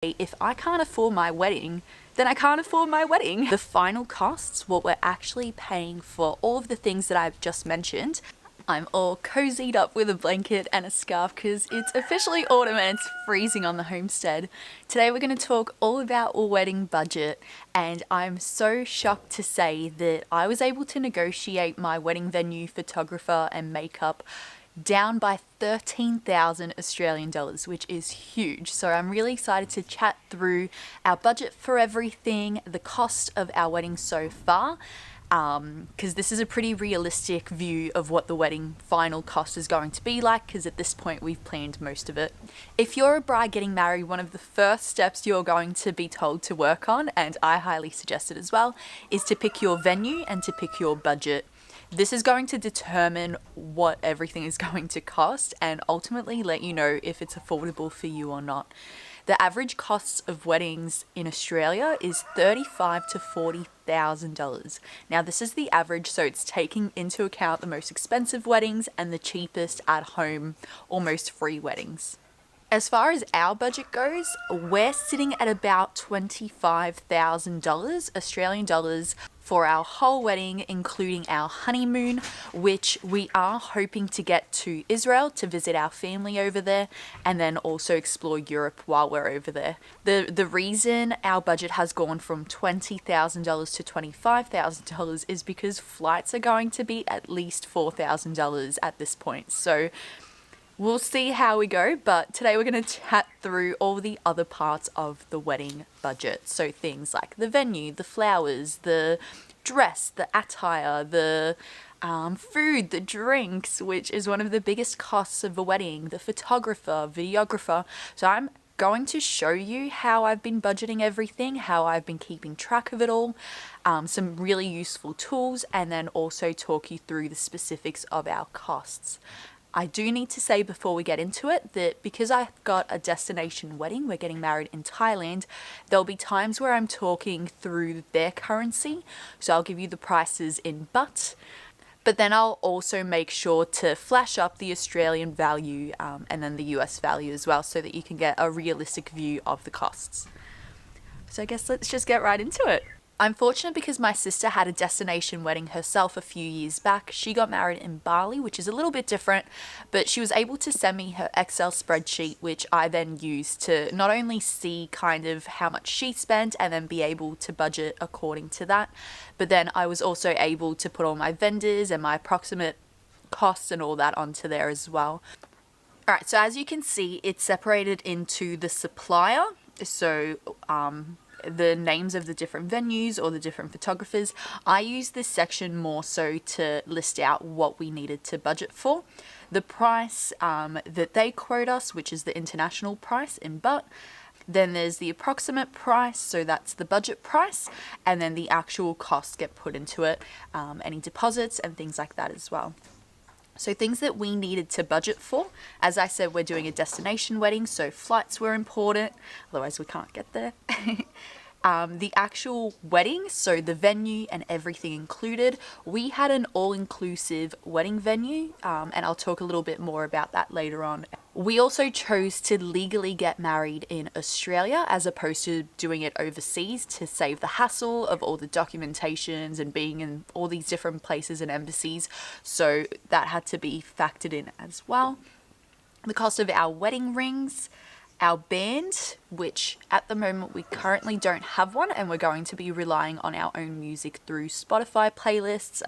If I can't afford my wedding, then I can't afford my wedding. The final costs, what we're actually paying for all of the things that I've just mentioned. I'm all cozied up with a blanket and a scarf because it's officially autumn and it's freezing on the homestead. Today we're going to talk all about a wedding budget, and I'm so shocked to say that I was able to negotiate my wedding venue, photographer and makeup down by 13,000 Australian dollars, which is huge. So I'm really excited to chat through our budget for everything, the cost of our wedding so far, because this is a pretty realistic view of what the wedding final cost is going to be like, because at this point we've planned most of it. If you're a bride getting married, one of the first steps you're going to be told to work on, and I highly suggest it as well, is to pick your venue and to pick your budget. This is going to determine what everything is going to cost and ultimately let you know if it's affordable for you or not. The average costs of weddings in Australia is $35,000 to $40,000. Now this is the average, so it's taking into account the most expensive weddings and the cheapest at home, almost free weddings. As far as our budget goes, we're sitting at about $25,000 Australian dollars for our whole wedding, including our honeymoon, which we are hoping to get to Israel to visit our family over there and then also explore Europe while we're over there. The reason our budget has gone from $20,000 to $25,000 is because flights are going to be at least $4,000 at this point. So we'll see how we go, but today we're going to chat through all the other parts of the wedding budget. So things like the venue, the flowers, the dress, the attire, the food, the drinks, which is one of the biggest costs of a wedding, the photographer, videographer. So I'm going to show you how I've been budgeting everything, how I've been keeping track of it all, some really useful tools, and then also talk you through the specifics of our costs. I do need to say before we get into it that because I've got a destination wedding, we're getting married in Thailand, there'll be times where I'm talking through their currency. So I'll give you the prices in baht, but then I'll also make sure to flash up the Australian value and then the US value as well, so that you can get a realistic view of the costs. So I guess let's just get right into it. I'm fortunate because my sister had a destination wedding herself a few years back. She got married in Bali, which is a little bit different, but she was able to send me her Excel spreadsheet, which I then used to not only see kind of how much she spent and then be able to budget according to that, but then I was also able to put all my vendors and my approximate costs and all that onto there as well. Alright, so as you can see, it's separated into the supplier, so the names of the different venues or the different photographers. I use this section more so to list out what we needed to budget for. The price that they quote us, which is the international price in baht. Then there's the approximate price, so that's the budget price, and then the actual costs get put into it, any deposits and things like that as well. So things that we needed to budget for, as I said, we're doing a destination wedding, so flights were important, otherwise we can't get there. The actual wedding, so the venue and everything included, we had an all-inclusive wedding venue, and I'll talk a little bit more about that later on. We also chose to legally get married in Australia as opposed to doing it overseas to save the hassle of all the documentations and being in all these different places and embassies, so that had to be factored in as well. The cost of our wedding rings, our band, which at the moment we currently don't have one, and we're going to be relying on our own music through Spotify playlists,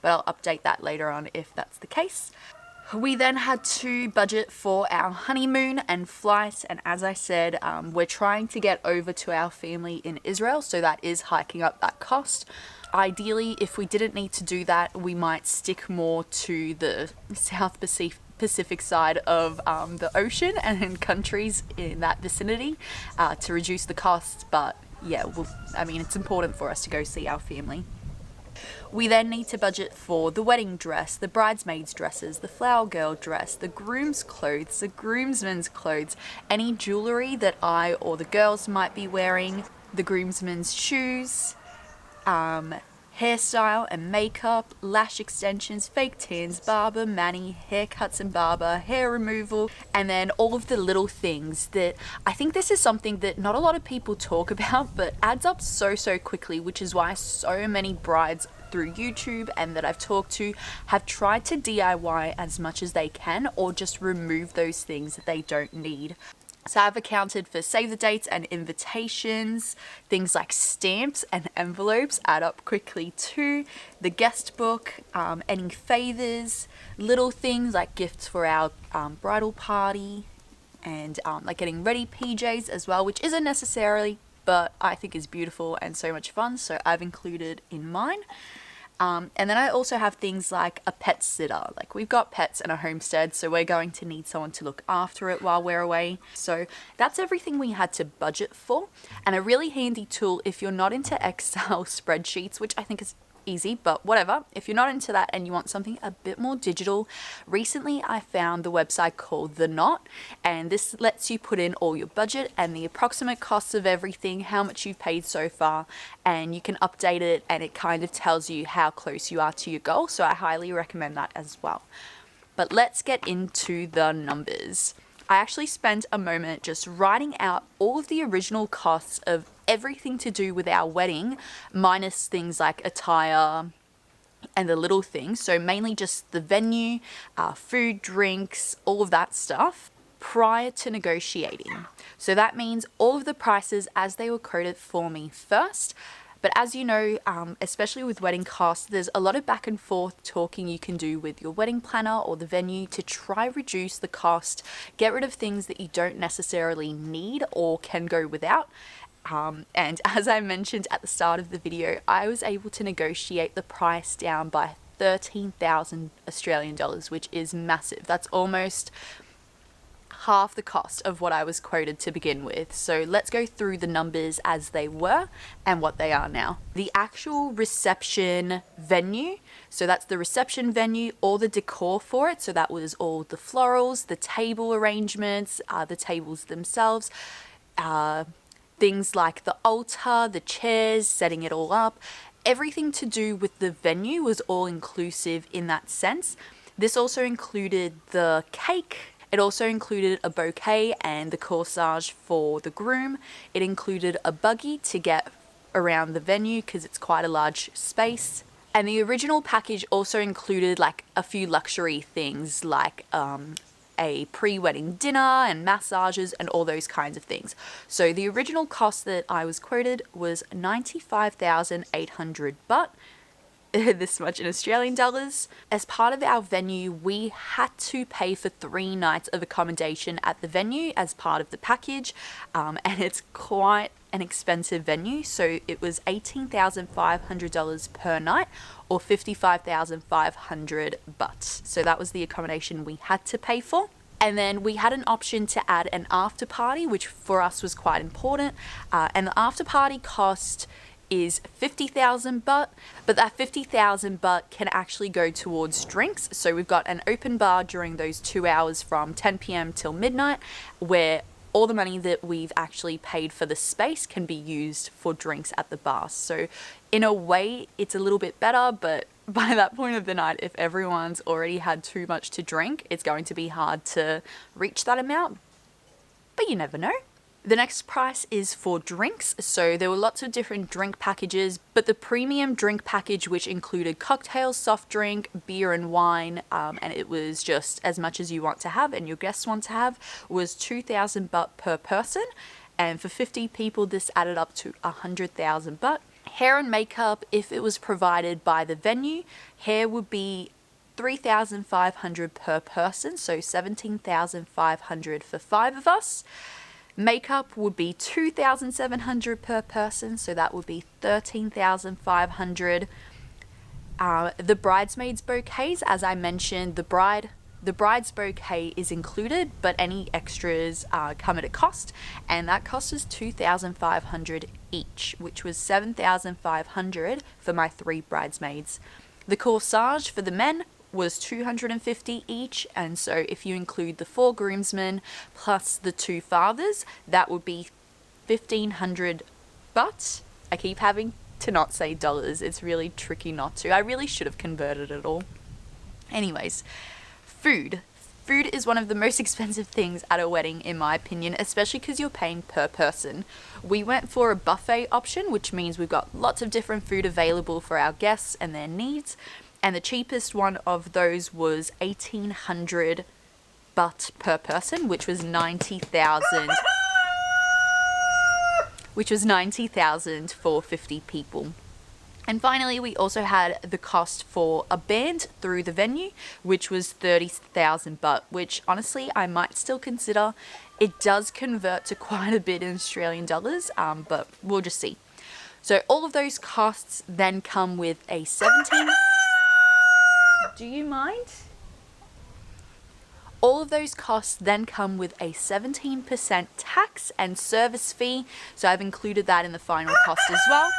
but I'll update that later on if that's the case. We then had to budget for our honeymoon and flight, and as I said, we're trying to get over to our family in Israel, so that is hiking up that cost. Ideally, if we didn't need to do that, we might stick more to the South Pacific side of the ocean and in countries in that vicinity to reduce the costs, but yeah, it's important for us to go see our family. We then need to budget for the wedding dress, the bridesmaids' dresses, the flower girl dress, the groom's clothes, the groomsmen's clothes, any jewellery that I or the girls might be wearing, the groomsmen's shoes, hairstyle and makeup, lash extensions, fake tans, barber, mani, haircuts and barber, hair removal, and then all of the little things that I think this is something that not a lot of people talk about, but adds up so quickly, which is why so many brides through YouTube and that I've talked to have tried to DIY as much as they can, or just remove those things that they don't need. So I've accounted for save the dates and invitations, things like stamps and envelopes add up quickly too, the guest book, any favors, little things like gifts for our bridal party, and like getting ready PJs as well, which isn't necessarily, but I think is beautiful and so much fun, so I've included in mine. And then I also have things like a pet sitter. Like, we've got pets in a homestead, so we're going to need someone to look after it while we're away. So that's everything we had to budget for. And a really handy tool if you're not into Excel spreadsheets, which I think is easy, but whatever. If you're not into that and you want something a bit more digital, recently I found the website called The Knot, and this lets you put in all your budget and the approximate costs of everything, how much you've paid so far, and you can update it, and it kind of tells you how close you are to your goal. So I highly recommend that as well. But let's get into the numbers. I actually spent a moment just writing out all of the original costs of everything to do with our wedding, minus things like attire and the little things. So mainly just the venue, food, drinks, all of that stuff prior to negotiating. So that means all of the prices as they were quoted for me first. But as you know, especially with wedding costs, there's a lot of back and forth talking you can do with your wedding planner or the venue to try reduce the cost, get rid of things that you don't necessarily need or can go without. And as I mentioned at the start of the video, I was able to negotiate the price down by 13,000 Australian dollars, which is massive. That's almost half the cost of what I was quoted to begin with. So let's go through the numbers as they were and what they are now. The actual reception venue, so that's the reception venue, all the decor for it, so that was all the florals, the table arrangements, the tables themselves, things like the altar, the chairs, setting it all up, everything to do with the venue was all inclusive in that sense. This also included the cake. It also included a bouquet and the corsage for the groom. It included a buggy to get around the venue because it's quite a large space. And the original package also included like a few luxury things like a pre-wedding dinner and massages and all those kinds of things. So the original cost that I was quoted was 95,800 baht. This much in Australian dollars. As part of our venue, we had to pay for 3 nights of accommodation at the venue as part of the package, and it's quite an expensive venue, so it was $18,500 per night or 55,500 baht. So that was the accommodation we had to pay for. And then we had an option to add an after party, which for us was quite important, and the after party cost is 50,000 baht, but that 50,000 baht can actually go towards drinks. So we've got an open bar during those 2 hours from 10 p.m. till midnight, where all the money that we've actually paid for the space can be used for drinks at the bar. So in a way, it's a little bit better, but by that point of the night, if everyone's already had too much to drink, it's going to be hard to reach that amount. But you never know. The next price is for drinks. So there were lots of different drink packages, but the premium drink package, which included cocktails, soft drink, beer and wine, and it was just as much as you want to have and your guests want to have, was 2,000 baht per person. And for 50 people, this added up to 100,000 baht. Hair and makeup, if it was provided by the venue, hair would be 3,500 per person, so 17,500 for 5 of us. Makeup would be 2,700 per person, so that would be 13,500. The bridesmaids bouquets, as I mentioned, the bride's bouquet is included, but any extras come at a cost, and that cost is 2,500 each, which was 7,500 for my 3 bridesmaids. The corsage for the men was 250 each, and so if you include the 4 groomsmen plus the 2 fathers, that would be 1,500 baht. I keep having to not say dollars. It's really tricky not to. I really should have converted it all. Anyways, food. Food is one of the most expensive things at a wedding, in my opinion, especially because you're paying per person. We went for a buffet option, which means we've got lots of different food available for our guests and their needs. And the cheapest one of those was 1,800 baht per person, which was 90,000. Which was 90,000 for 50 people. And finally, we also had the cost for a band through the venue, which was 30,000 baht, which honestly I might still consider. It does convert to quite a bit in Australian dollars, but we'll just see. So all of those costs then come with a 17... Do you mind? All of those costs then come with a 17% tax and service fee. So I've included that in the final cost as well.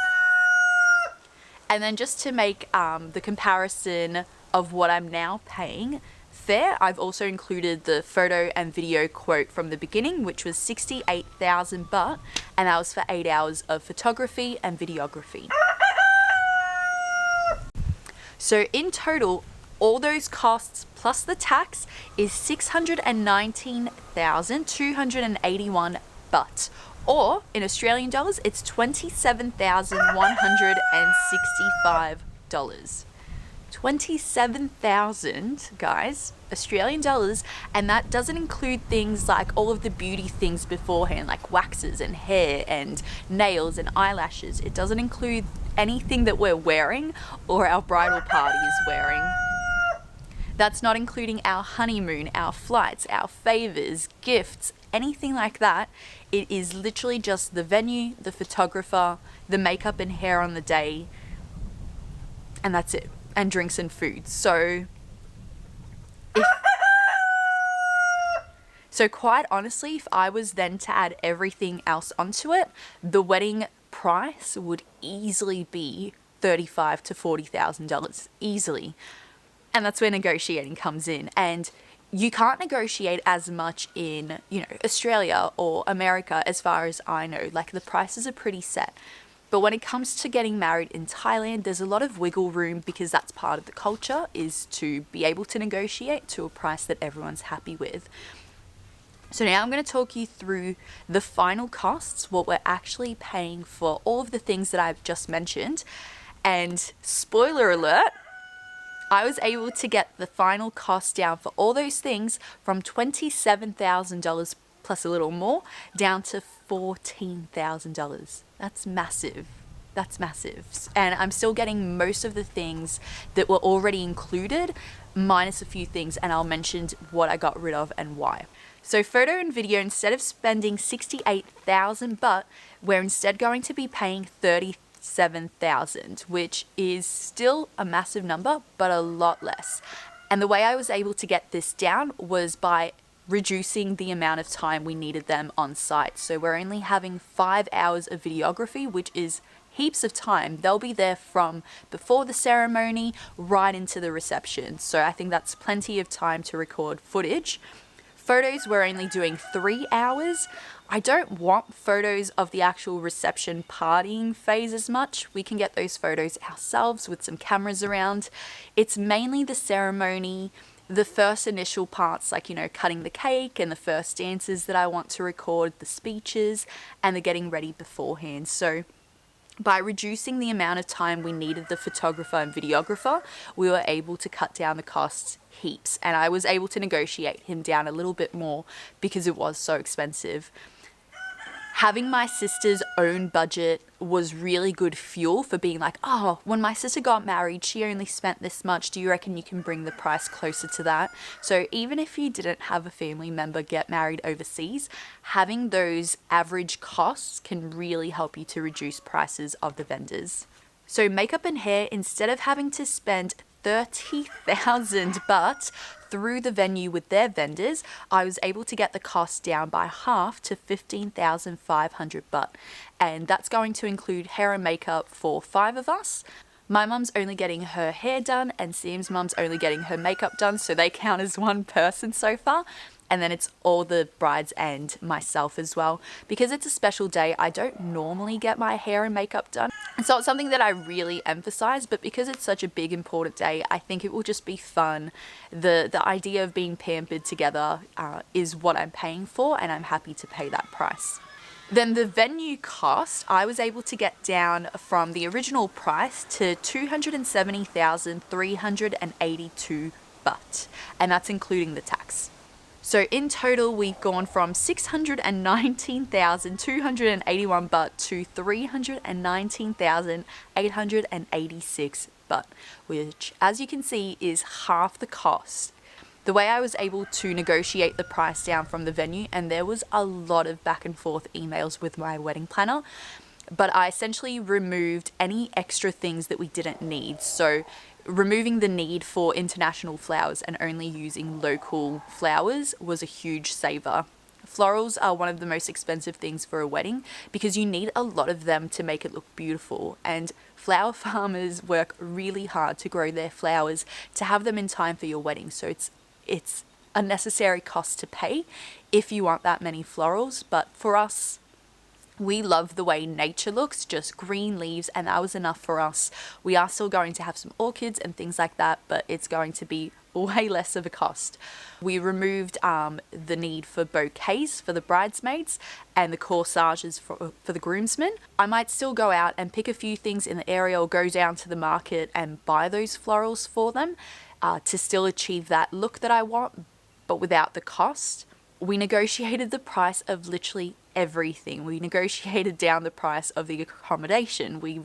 And then just to make the comparison of what I'm now paying fair, I've also included the photo and video quote from the beginning, which was 68,000 baht, and that was for 8 hours of photography and videography. So in total, all those costs plus the tax is 619,281 baht. Or, in Australian dollars, it's $27,165. 27,000, guys, Australian dollars, and that doesn't include things like all of the beauty things beforehand, like waxes and hair and nails and eyelashes. It doesn't include anything that we're wearing or our bridal party is wearing. That's not including our honeymoon, our flights, our favors, gifts, anything like that. It is literally just the venue, the photographer, the makeup and hair on the day, and that's it. And drinks and food. So quite honestly, if I was then to add everything else onto it, the wedding price would easily be $35,000 to $40,000, easily. And that's where negotiating comes in. And you can't negotiate as much in, Australia or America, as far as I know. Like, the prices are pretty set. But when it comes to getting married in Thailand, there's a lot of wiggle room, because that's part of the culture, is to be able to negotiate to a price that everyone's happy with. So now I'm going to talk you through the final costs, what we're actually paying for all of the things that I've just mentioned. And spoiler alert, I was able to get the final cost down for all those things from $27,000 plus a little more down to $14,000. That's massive. That's massive. And I'm still getting most of the things that were already included, minus a few things, and I'll mention what I got rid of and why. So photo and video, instead of spending 68,000 baht, we're instead going to be paying 37,000, which is still a massive number, but a lot less. And the way I was able to get this down was by reducing the amount of time we needed them on site. So we're only having 5 hours of videography, which is heaps of time. They'll be there from before the ceremony right into the reception. So I think that's plenty of time to record footage. Photos, we're only doing 3 hours. I don't want photos of the actual reception partying phase as much. We can get those photos ourselves with some cameras around. It's mainly the ceremony, the first initial parts, like, cutting the cake and the first dances that I want to record, the speeches, and the getting ready beforehand. So by reducing the amount of time we needed the photographer and videographer, we were able to cut down the costs heaps. And I was able to negotiate him down a little bit more because it was so expensive. Having my sister's own budget was really good fuel for being like, oh, when my sister got married, she only spent this much. Do you reckon you can bring the price closer to that? So even if you didn't have a family member get married overseas, having those average costs can really help you to reduce prices of the vendors. So makeup and hair, instead of having to spend 30,000 baht through the venue with their vendors, I was able to get the cost down by half to 15,500 baht. And that's going to include hair and makeup for 5 of us. My mum's only getting her hair done and Sam's mum's only getting her makeup done, so they count as one person so far. and then it's all the brides and myself as well. Because it's a special day, I don't normally get my hair and makeup done. It's not something that I really emphasize, but because it's such a big important day, I think it will just be fun. The idea of being pampered together is what I'm paying for, and I'm happy to pay that price. Then the venue cost, I was able to get down from the original price to $270,382 baht, and that's including the tax. So in total, we've gone from 619,281 baht to 319,886 baht, which, as you can see, is half the cost. The way I was able to negotiate the price down from the venue, and there was a lot of back and forth emails with my wedding planner, but I essentially removed any extra things that we didn't need. So removing the need for international flowers and only using local flowers was a huge saver. Florals are one of the most expensive things for a wedding because you need a lot of them to make it look beautiful, and flower farmers work really hard to grow their flowers to have them in time for your wedding. So it's a necessary cost to pay if you want that many florals. But for us, we love the way nature looks, just green leaves, and that was enough for us. We are still going to have some orchids and things like that, but it's going to be way less of a cost. We removed the need for bouquets for the bridesmaids and the corsages for the groomsmen. I might still go out and pick a few things in the area or go down to the market and buy those florals for them to still achieve that look that I want, but without the cost. We negotiated the price of literally everything. We negotiated down the price of the accommodation. We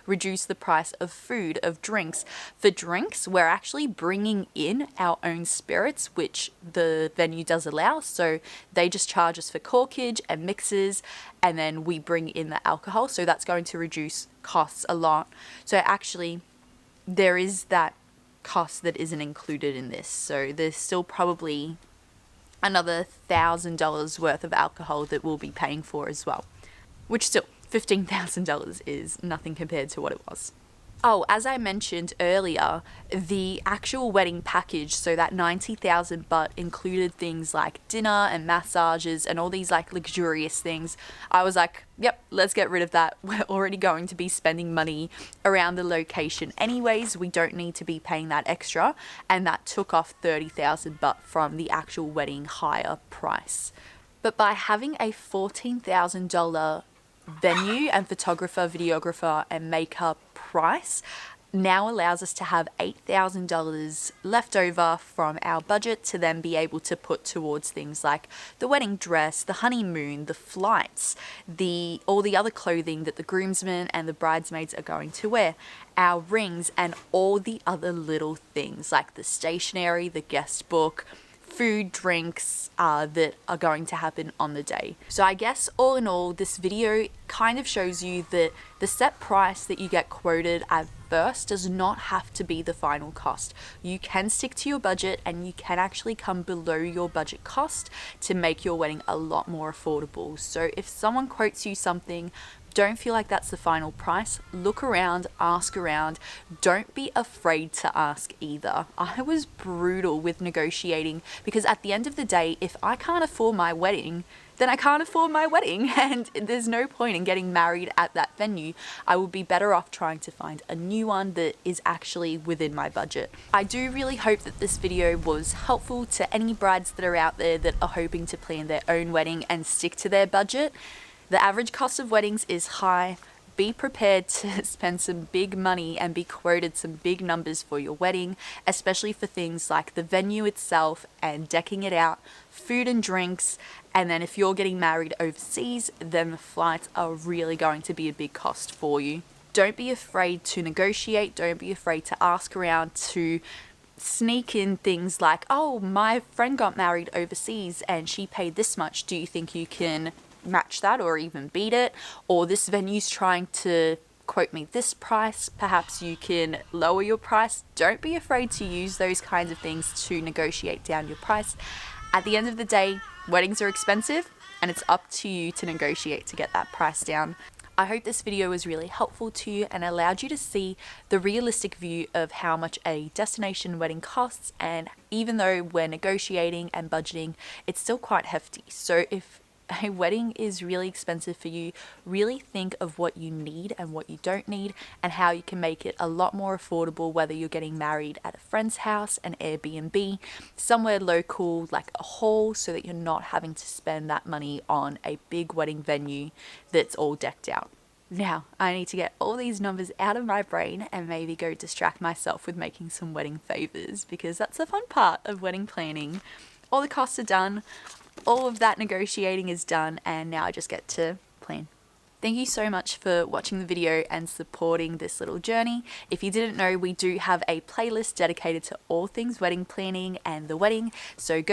reduced the price of food, of drinks. For drinks, we're actually bringing in our own spirits, which the venue does allow. So they just charge us for corkage and mixers, and then we bring in the alcohol. So that's going to reduce costs a lot. So actually, there is that cost that isn't included in this. So there's still probably another $1,000 worth of alcohol that we'll be paying for as well, which still $15,000 is nothing compared to what it was. Oh, as I mentioned earlier, the actual wedding package, so that 90,000 baht included things like dinner and massages and all these like luxurious things. I was like, yep, let's get rid of that. We're already going to be spending money around the location anyways. We don't need to be paying that extra. And that took off 30,000 baht from the actual wedding hire price. But by having a $14,000 venue and photographer, videographer and makeup price now allows us to have $8,000 left over from our budget to then be able to put towards things like the wedding dress, the honeymoon, the flights, all the other clothing that the groomsmen and the bridesmaids are going to wear, our rings, and all the other little things like the stationery, the guest book, food, drinks that are going to happen on the day. So I guess all in all, this video kind of shows you that the set price that you get quoted at first does not have to be the final cost. You can stick to your budget and you can actually come below your budget cost to make your wedding a lot more affordable. So if someone quotes you something, don't feel like that's the final price. Look around, ask around. Don't be afraid to ask either. I was brutal with negotiating because at the end of the day, if I can't afford my wedding, then I can't afford my wedding, and there's no point in getting married at that venue. I would be better off trying to find a new one that is actually within my budget. I do really hope that this video was helpful to any brides that are out there that are hoping to plan their own wedding and stick to their budget. The average cost of weddings is high. Be prepared to spend some big money and be quoted some big numbers for your wedding, especially for things like the venue itself and decking it out, food and drinks, and then if you're getting married overseas, then the flights are really going to be a big cost for you. Don't be afraid to negotiate. Don't be afraid to ask around, to sneak in things like, oh, my friend got married overseas and she paid this much. Do you think you can match that or even beat it? Or this venue's trying to quote me this price, perhaps you can lower your price. Don't be afraid to use those kinds of things to negotiate down your price. At the end of the day, weddings are expensive and it's up to you to negotiate to get that price down. I hope this video was really helpful to you and allowed you to see the realistic view of how much a destination wedding costs, and even though we're negotiating and budgeting, it's still quite hefty. So if a wedding is really expensive for you, really think of what you need and what you don't need and how you can make it a lot more affordable, whether you're getting married at a friend's house, an Airbnb, somewhere local like a hall, so that you're not having to spend that money on a big wedding venue that's all decked out. Now, I need to get all these numbers out of my brain and maybe go distract myself with making some wedding favors, because that's the fun part of wedding planning. All the costs are done. All of that negotiating is done, and now I just get to plan. Thank you so much for watching the video and supporting this little journey. If you didn't know, we do have a playlist dedicated to all things wedding planning and the wedding, so go